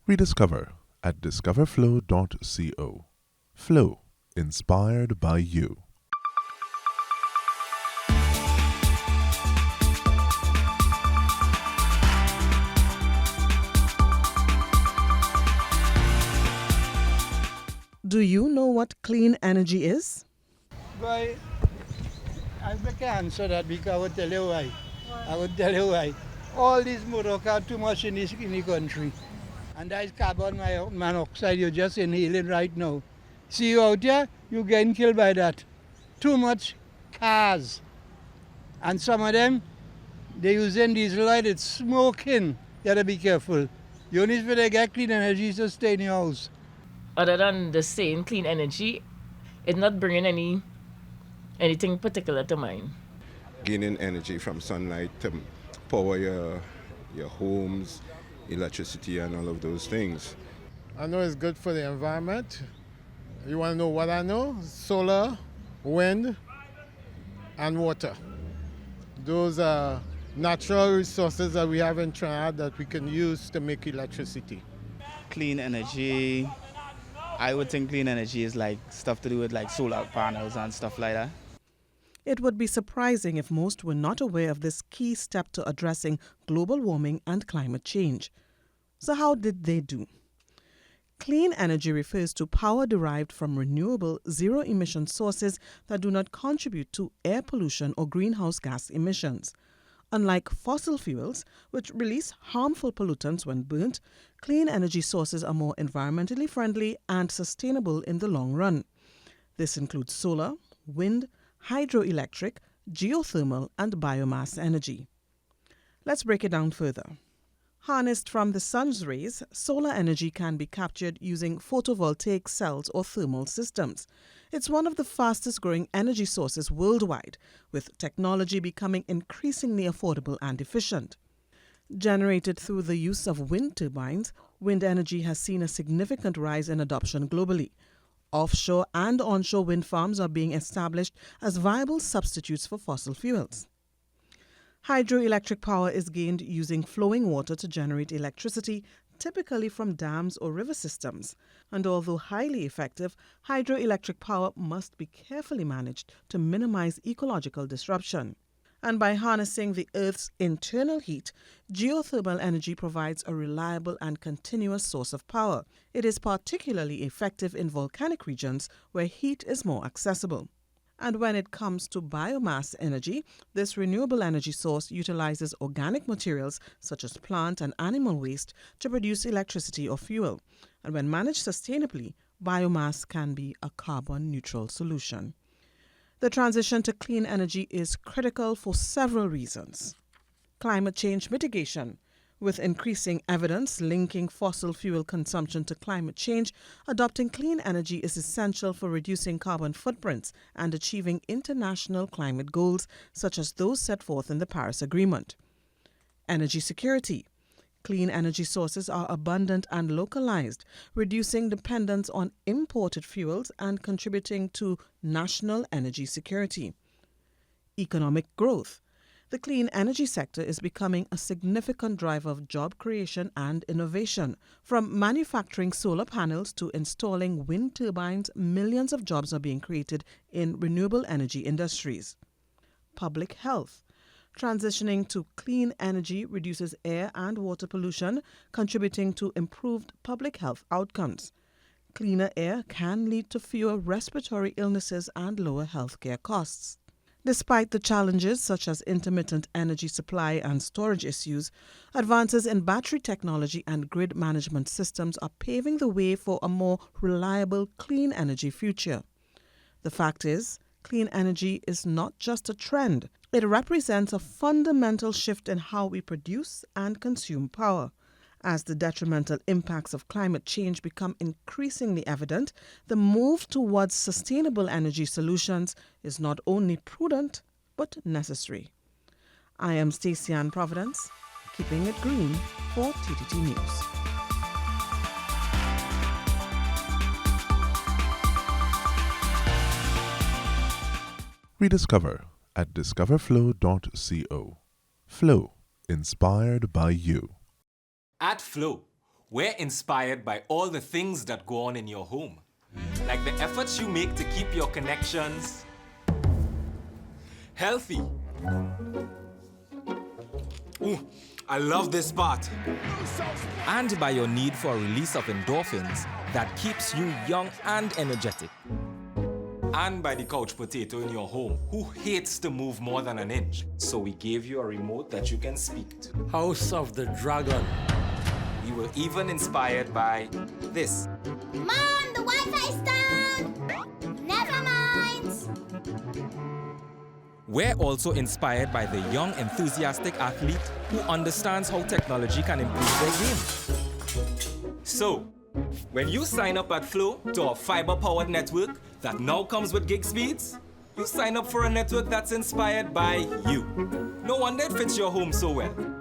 Rediscover at discoverflow.co. Flow, inspired by you. Do you know what clean energy is? Boy, I can't answer that because I will tell you why. I will tell you why. All these motor cars too much in the country. And that is carbon monoxide you're just inhaling right now. See you out there, you're getting killed by that. Too much cars. And some of them, they're using diesel light, it's smoking. You gotta be careful. You only need to get clean energy to stay in your house. Other than the saying clean energy, it's not bringing anything particular to mind. Gaining energy from sunlight to power your homes, electricity and all of those things. I know it's good for the environment. You want to know what I know? Solar, wind, and water. Those are natural resources that we have in Trinidad that we can use to make electricity. Clean energy, I would think clean energy is like stuff to do with like solar panels and stuff like that. It would be surprising if most were not aware of this key step to addressing global warming and climate change. So how did they do? Clean energy refers to power derived from renewable, zero-emission sources that do not contribute to air pollution or greenhouse gas emissions. Unlike fossil fuels, which release harmful pollutants when burnt, clean energy sources are more environmentally friendly and sustainable in the long run. This includes solar, wind, hydroelectric, geothermal, and biomass energy. Let's break it down further. Harnessed from the sun's rays, solar energy can be captured using photovoltaic cells or thermal systems. It's one of the fastest growing energy sources worldwide, with technology becoming increasingly affordable and efficient. Generated through the use of wind turbines, wind energy has seen a significant rise in adoption globally. Offshore and onshore wind farms are being established as viable substitutes for fossil fuels. Hydroelectric power is gained using flowing water to generate electricity, typically from dams or river systems. And although highly effective, hydroelectric power must be carefully managed to minimize ecological disruption. And by harnessing the Earth's internal heat, geothermal energy provides a reliable and continuous source of power. It is particularly effective in volcanic regions where heat is more accessible. And when it comes to biomass energy, this renewable energy source utilizes organic materials such as plant and animal waste to produce electricity or fuel. And when managed sustainably, biomass can be a carbon-neutral solution. The transition to clean energy is critical for several reasons. Climate change mitigation. With increasing evidence linking fossil fuel consumption to climate change, adopting clean energy is essential for reducing carbon footprints and achieving international climate goals, such as those set forth in the Paris Agreement. Energy security. Clean energy sources are abundant and localized, reducing dependence on imported fuels and contributing to national energy security. Economic growth. The clean energy sector is becoming a significant driver of job creation and innovation. From manufacturing solar panels to installing wind turbines, millions of jobs are being created in renewable energy industries. Public health. Transitioning to clean energy reduces air and water pollution, contributing to improved public health outcomes. Cleaner air can lead to fewer respiratory illnesses and lower healthcare costs. Despite the challenges such as intermittent energy supply and storage issues, advances in battery technology and grid management systems are paving the way for a more reliable clean energy future. The fact is, clean energy is not just a trend. It represents a fundamental shift in how we produce and consume power. As the detrimental impacts of climate change become increasingly evident, the move towards sustainable energy solutions is not only prudent, but necessary. I am Stacey Ann Providence, keeping it green for TTT News. Rediscover at discoverflow.co. Flow, inspired by you. At Flow, We're inspired by all the things that go on in your home, like the efforts you make to keep your connections healthy. Ooh, I love this part. And by your need for a release of endorphins that keeps you young and energetic. And by the couch potato in your home who hates to move more than an inch. So we gave you a remote that you can speak to. House of the Dragon. We were even inspired by this. Mom, the Wi-Fi's down! Never mind! We're also inspired by the young, enthusiastic athlete who understands how technology can improve their game. So, when you sign up at Flow to our fiber-powered network that now comes with gig speeds, you sign up for a network that's inspired by you. No wonder it fits your home so well.